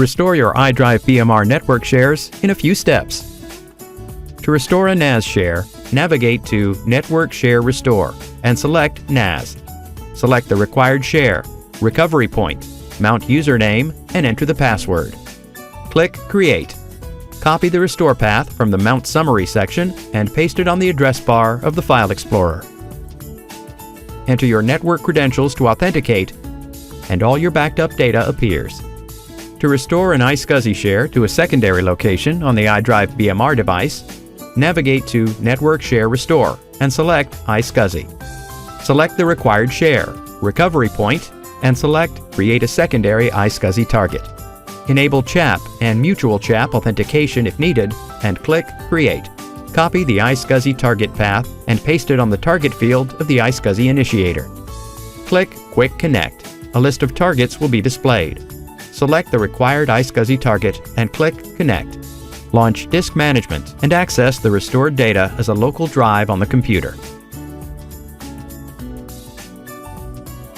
Restore your iDrive BMR network shares in a few steps. To restore a NAS share, navigate to Network Share Restore and select NAS. Select the required share, recovery point, mount username, and enter the password. Click Create. Copy the restore path from the Mount Summary section and paste it on the address bar of the File Explorer. Enter your network credentials to authenticate, and all your backed up data appears. To restore an iSCSI share to a secondary location on the iDrive BMR device, navigate to Network Share Restore and select iSCSI. Select the required share, recovery point, and select Create a secondary iSCSI target. Enable CHAP and mutual CHAP authentication if needed, and click Create. Copy the iSCSI target path and paste it on the target field of the iSCSI initiator. Click Quick Connect. A list of targets will be displayed. Select the required iSCSI target and click Connect. Launch Disk Management and access the restored data as a local drive on the computer.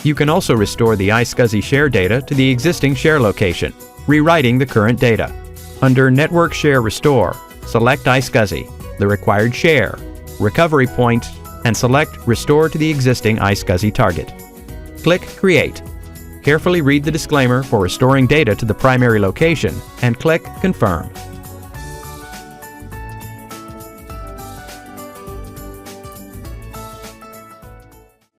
You can also restore the iSCSI share data to the existing share location, rewriting the current data. Under Network Share Restore, select iSCSI, the required share, recovery point, and select Restore to the existing iSCSI target. Click Create. Carefully read the disclaimer for restoring data to the primary location and click Confirm.